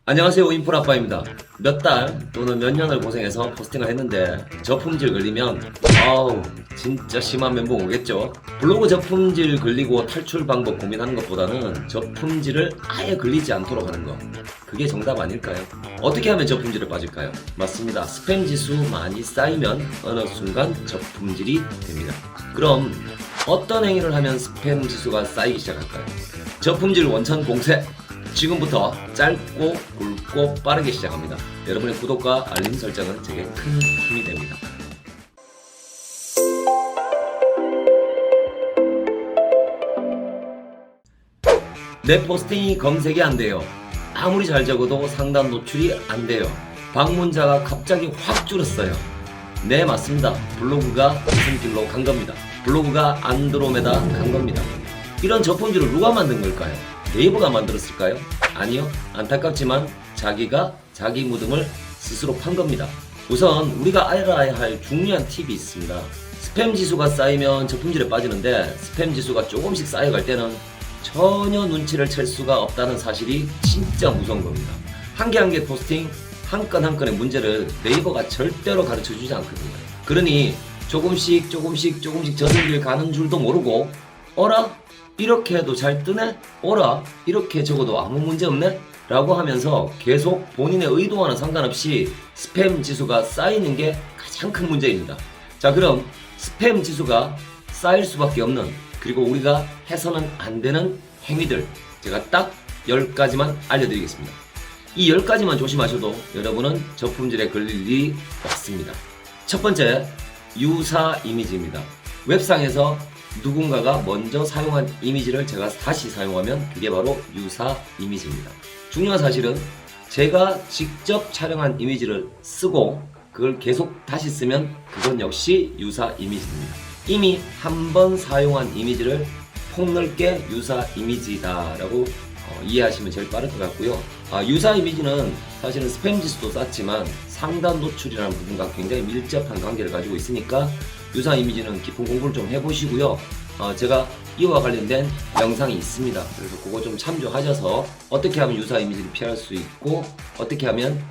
안녕하세요, 인프라아빠입니다. 몇 달 또는 몇 년을 고생해서 포스팅을 했는데 저품질 걸리면 아우 진짜 심한 멘붕 오겠죠. 블로그 저품질 걸리고 탈출 방법 고민하는 것보다는 저품질을 아예 걸리지 않도록 하는 거, 그게 정답 아닐까요? 어떻게 하면 저품질을 빠질까요? 맞습니다. 스팸 지수 많이 쌓이면 어느 순간 저품질이 됩니다. 그럼 어떤 행위를 하면 스팸 지수가 쌓이기 시작할까요? 저품질 원천 공세, 지금부터 짧고 굵고 빠르게 시작합니다. 여러분의 구독과 알림 설정은 제게 큰 힘이 됩니다. 내 포스팅이 검색이 안 돼요. 아무리 잘 적어도 상단 노출이 안 돼요. 방문자가 갑자기 확 줄었어요. 네, 맞습니다. 블로그가 무슨 길로 간 겁니다. 블로그가 안드로메다 간 겁니다. 이런 저품질을 누가 만든 걸까요? 네이버가 만들었을까요? 아니요. 안타깝지만 자기가 자기 무덤을 스스로 판 겁니다. 우선 우리가 알아야 할 중요한 팁이 있습니다. 스팸 지수가 쌓이면 저품질에 빠지는데 스팸 지수가 조금씩 쌓여갈 때는 전혀 눈치를 챌 수가 없다는 사실이 진짜 무서운 겁니다. 한 개 한 개 포스팅, 한 건 한 건의 문제를 네이버가 절대로 가르쳐 주지 않거든요. 그러니 조금씩 저승길 가는 줄도 모르고 어라? 이렇게 해도 잘 뜨네? 어라? 이렇게 적어도 아무 문제 없네? 라고 하면서 계속 본인의 의도와는 상관없이 스팸 지수가 쌓이는 게 가장 큰 문제입니다. 자, 그럼 스팸 지수가 쌓일 수밖에 없는, 그리고 우리가 해서는 안 되는 행위들, 제가 딱 10가지만 알려드리겠습니다. 이 10가지만 조심하셔도 여러분은 저품질에 걸릴 일이 없습니다. 첫 번째, 유사 이미지입니다. 웹상에서 누군가가 먼저 사용한 이미지를 제가 다시 사용하면 그게 바로 유사 이미지입니다. 중요한 사실은 제가 직접 촬영한 이미지를 쓰고 그걸 계속 다시 쓰면 그건 역시 유사 이미지입니다. 이미 한 번 사용한 이미지를 폭넓게 유사 이미지다라고 이해하시면 제일 빠를 것 같고요. 유사 이미지는 사실은 스팸 지수도 쌓지만 상단 노출이라는 부분과 굉장히 밀접한 관계를 가지고 있으니까 유사 이미지는 깊은 공부를 좀 해보시고요. 제가 이와 관련된 영상이 있습니다. 그래서 그거 좀 참조하셔서 어떻게 하면 유사 이미지를 피할 수 있고 어떻게 하면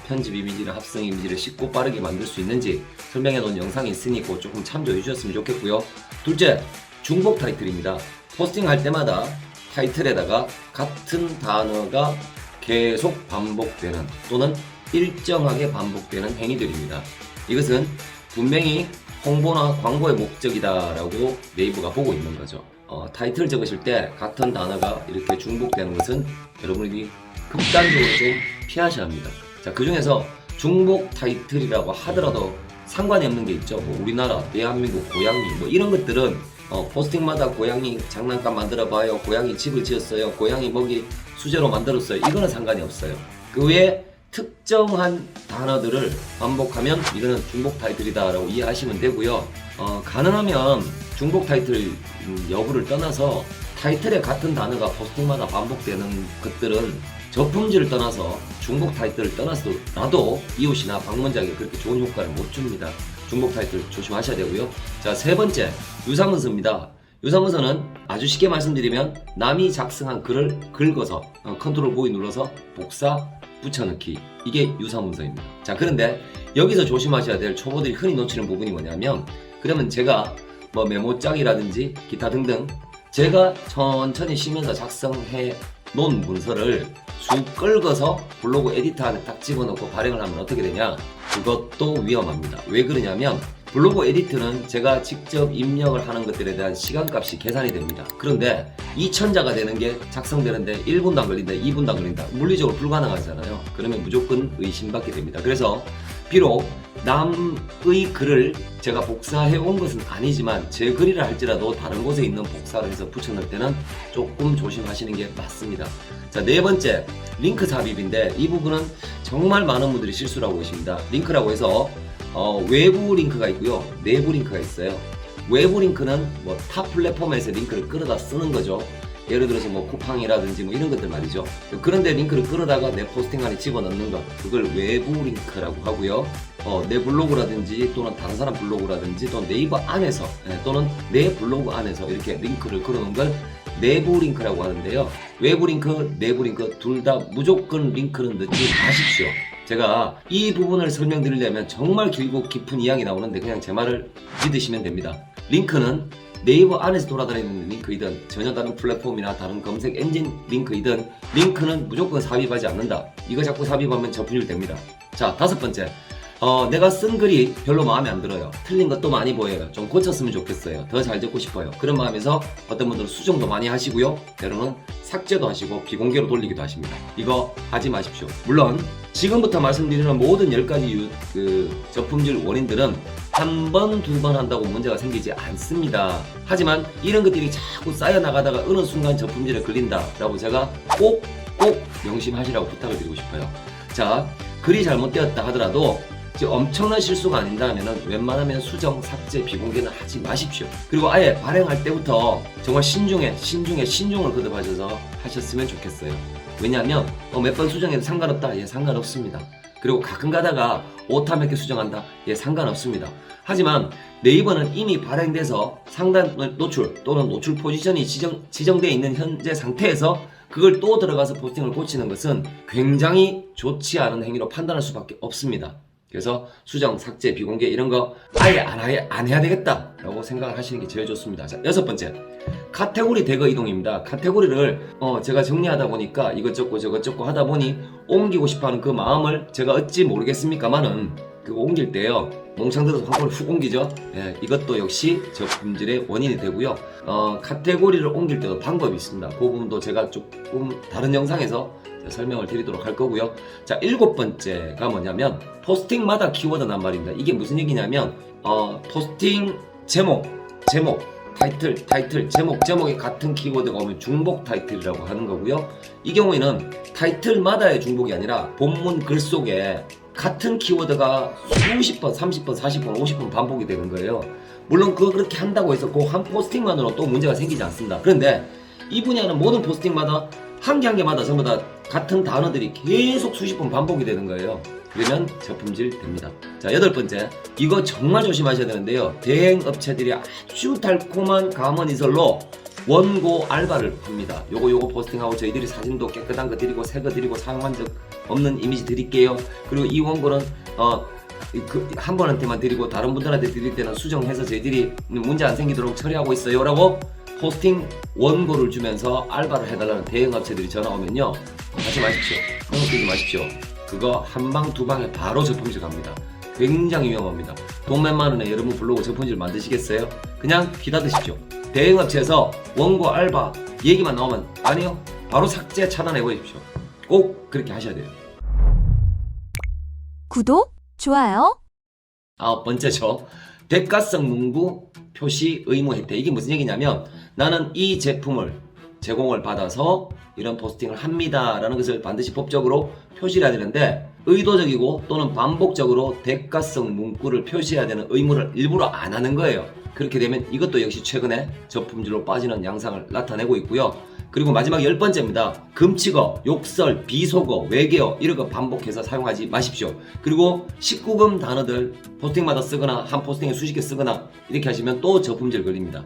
편집 이미지나 합성 이미지를 쉽고 빠르게 만들 수 있는지 설명해 놓은 영상이 있으니 그거 조금 참조해 주셨으면 좋겠고요. 둘째, 중복 타이틀입니다. 포스팅 할 때마다 타이틀에다가 같은 단어가 계속 반복되는 또는 일정하게 반복되는 행위들입니다. 이것은 분명히 홍보나 광고의 목적이다라고 네이버가 보고 있는 거죠. 타이틀 적으실 때 같은 단어가 이렇게 중복되는 것은 여러분이 극단적으로 좀 피하셔야 합니다. 자, 그 중에서 중복 타이틀이라고 하더라도 상관이 없는 게 있죠. 뭐 우리나라, 대한민국, 고양이 뭐 이런 것들은 포스팅마다 고양이 장난감 만들어봐요, 고양이 집을 지었어요, 고양이 먹이 수제로 만들었어요, 이거는 상관이 없어요. 그 외에 특정한 단어들을 반복하면 이거는 중복 타이틀이다 라고 이해하시면 되고요. 가능하면 중복 타이틀 여부를 떠나서 타이틀에 같은 단어가 포스팅마다 반복되는 것들은 저품질을 떠나서 중복 타이틀을 떠나서라도 이웃이나 방문자에게 그렇게 좋은 효과를 못 줍니다. 중복 타이틀 조심하셔야 되고요. 자, 세 번째, 유사문서입니다. 유사문서는 아주 쉽게 말씀드리면 남이 작성한 글을 긁어서 컨트롤 V 눌러서 복사 붙여넣기, 이게 유사문서입니다. 자, 그런데 여기서 조심하셔야 될 초보들이 흔히 놓치는 부분이 뭐냐면, 그러면 제가 뭐 메모장이라든지 기타 등등 제가 천천히 쉬면서 작성해 놓은 문서를 쑥 긁어서 블로그 에디터 안에 딱 집어넣고 발행을 하면 어떻게 되냐? 그것도 위험합니다. 왜 그러냐면 블로그 에디터는 제가 직접 입력을 하는 것들에 대한 시간값이 계산이 됩니다. 그런데 2000자가 되는 게 작성되는데 1분도 안 걸린다, 2분도 안 걸린다, 물리적으로 불가능하잖아요. 그러면 무조건 의심받게 됩니다. 그래서 비록 남의 글을 제가 복사해 온 것은 아니지만 제 글이라 할지라도 다른 곳에 있는 복사를 해서 붙여넣을 때는 조금 조심하시는 게 맞습니다. 자, 네 번째, 링크 삽입인데 이 부분은 정말 많은 분들이 실수를 하고 계십니다. 링크라고 해서 외부 링크가 있고요, 내부 링크가 있어요. 외부 링크는 뭐 타 플랫폼에서 링크를 끌어다 쓰는 거죠. 예를 들어서 뭐 쿠팡이라든지 뭐 이런 것들 말이죠. 그런데 링크를 끌어다가 내 포스팅 안에 집어넣는 것, 그걸 외부 링크라고 하고요. 내 블로그라든지 또는 다른 사람 블로그라든지 또는 네이버 안에서 또는 내 블로그 안에서 이렇게 링크를 걸어놓은 걸 내부 링크라고 하는데요. 외부 링크, 내부 링크 둘 다 무조건 링크는 넣지 마십시오. 제가 이 부분을 설명드리려면 정말 길고 깊은 이야기 나오는데 그냥 제 말을 믿으시면 됩니다. 링크는 네이버 안에서 돌아다니는 링크이든 전혀 다른 플랫폼이나 다른 검색 엔진 링크이든 링크는 무조건 삽입하지 않는다. 이거 자꾸 삽입하면 저분율 됩니다. 자, 다섯 번째. 내가 쓴 글이 별로 마음에 안 들어요. 틀린 것도 많이 보여요. 좀 고쳤으면 좋겠어요. 더 잘 듣고 싶어요. 그런 마음에서 어떤 분들은 수정도 많이 하시고요. 때로는 삭제도 하시고 비공개로 돌리기도 하십니다. 이거 하지 마십시오. 물론 지금부터 말씀드리는 모든 10가지 저품질 원인들은 한 번, 두 번 한다고 문제가 생기지 않습니다. 하지만 이런 것들이 자꾸 쌓여 나가다가 어느 순간 저품질에 걸린다라고 제가 꼭 명심하시라고 부탁을 드리고 싶어요. 자, 글이 잘못되었다 하더라도 엄청난 실수가 아닌다면 웬만하면 수정, 삭제, 비공개는 하지 마십시오. 그리고 아예 발행할 때부터 정말 신중을 거듭하셔서 하셨으면 좋겠어요. 왜냐하면 몇 번 수정해도 상관없다? 예, 상관없습니다. 그리고 가끔 가다가 오타 몇 개 수정한다? 예, 상관없습니다. 하지만 네이버는 이미 발행돼서 상단 노출 또는 노출 포지션이 지정되어 있는 현재 상태에서 그걸 또 들어가서 포스팅을 고치는 것은 굉장히 좋지 않은 행위로 판단할 수밖에 없습니다. 그래서 수정, 삭제, 비공개 이런 거 아예 안 해야 되겠다라고 생각을 하시는 게 제일 좋습니다. 자, 여섯 번째. 카테고리 대거 이동입니다. 카테고리를 제가 정리하다 보니까 이것저것 저것저것 하다 보니 옮기고 싶어하는 그 마음을 제가 어찌 모르겠습니까만은 그거 옮길 때요. 몽창 들어서 한꺼번에 훅 옮기죠. 예, 이것도 역시 저품질의 원인이 되고요. 카테고리를 옮길 때도 방법이 있습니다. 그 부분도 제가 조금 다른 영상에서 설명을 드리도록 할 거고요. 자, 일곱 번째가 뭐냐면 포스팅마다 키워드란 말입니다. 이게 무슨 얘기냐면 포스팅 제목, 타이틀, 제목이 같은 키워드가 오면 중복 타이틀이라고 하는 거고요. 이 경우에는 타이틀마다의 중복이 아니라 본문 글 속에 같은 키워드가 수십 번, 30번, 40번, 50번 반복이 되는 거예요. 물론 그렇게 한다고 해서 그 한 포스팅만으로 또 문제가 생기지 않습니다. 그런데 이 분야는 모든 포스팅마다 한 개마다 전부 다 같은 단어들이 계속 수십 번 반복이 되는 거예요. 그러면 저품질 됩니다. 자, 여덟 번째. 이거 정말 조심하셔야 되는데요. 대행업체들이 아주 달콤한 감언이설로 원고 알바를 합니다. 요거 포스팅하고 저희들이 사진도 깨끗한 거 드리고 새 거 드리고 사용한 적 없는 이미지 드릴게요. 그리고 이 원고는 한 번한테만 드리고 다른 분들한테 드릴 때는 수정해서 저희들이 문제 안 생기도록 처리하고 있어요 라고 포스팅 원고를 주면서 알바를 해달라는 대행업체들이 전화 오면요, 하지 마십시오. 한번 마십시오. 그거 한방 두방에 바로 저품질 갑니다. 굉장히 위험합니다. 돈 몇만 원에 여러분 블로그 저품질 만드시겠어요? 그냥 기다리십시오. 대행업체에서 원고 알바 얘기만 나오면 아니요, 바로 삭제 차단해버리십시오. 꼭 그렇게 하셔야 돼요. 구독, 좋아요. 아홉 번째죠. 대가성 문구 표시 의무 혜택. 이게 무슨 얘기냐면 나는 이 제품을 제공을 받아서 이런 포스팅을 합니다 라는 것을 반드시 법적으로 표시를 해야 되는데 의도적이고 또는 반복적으로 대가성 문구를 표시해야 되는 의무를 일부러 안 하는 거예요. 그렇게 되면 이것도 역시 최근에 저품질로 빠지는 양상을 나타내고 있고요. 그리고 마지막 10번째입니다. 금치어, 욕설, 비속어, 외계어 이런 거 반복해서 사용하지 마십시오. 그리고 19금 단어들 포스팅마다 쓰거나 한 포스팅에 수십 개 쓰거나 이렇게 하시면 또 저품질 걸립니다.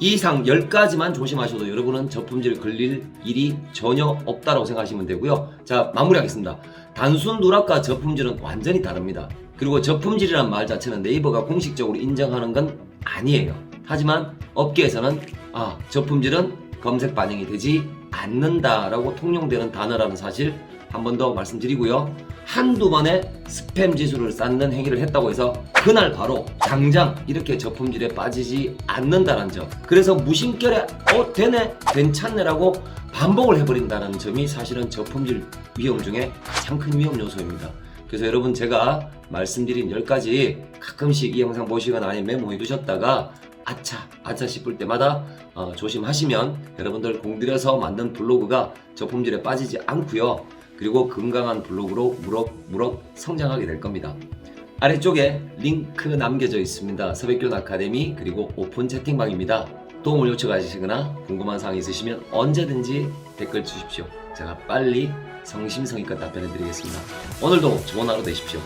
이상 10가지만 조심하셔도 여러분은 저품질 걸릴 일이 전혀 없다고 생각하시면 되고요. 자, 마무리하겠습니다. 단순 누락과 저품질은 완전히 다릅니다. 그리고 저품질이란 말 자체는 네이버가 공식적으로 인정하는 건 아니에요. 하지만 업계에서는 저품질은 검색 반영이 되지 않는다라고 통용되는 단어라는 사실 한 번 더 말씀드리고요. 한두 번의 스팸 지수를 쌓는 행위를 했다고 해서 그날 바로 당장 이렇게 저품질에 빠지지 않는다는 점, 그래서 무심결에 되네, 괜찮네라고 반복을 해버린다는 점이 사실은 저품질 위험 중에 가장 큰 위험 요소입니다. 그래서 여러분, 제가 말씀드린 10가지 가끔씩 이 영상 보시거나 아니면 메모해 두셨다가 아차 싶을 때마다 조심하시면 여러분들 공들여서 만든 블로그가 저품질에 빠지지 않고요. 그리고 건강한 블로그로 무럭무럭 성장하게 될 겁니다. 아래쪽에 링크 남겨져 있습니다. 서백균 아카데미 그리고 오픈 채팅방입니다. 도움을 요청하시거나 궁금한 사항 있으시면 언제든지 댓글 주십시오. 제가 빨리 성심성의껏 답변해 드리겠습니다. 오늘도 좋은 하루 되십시오.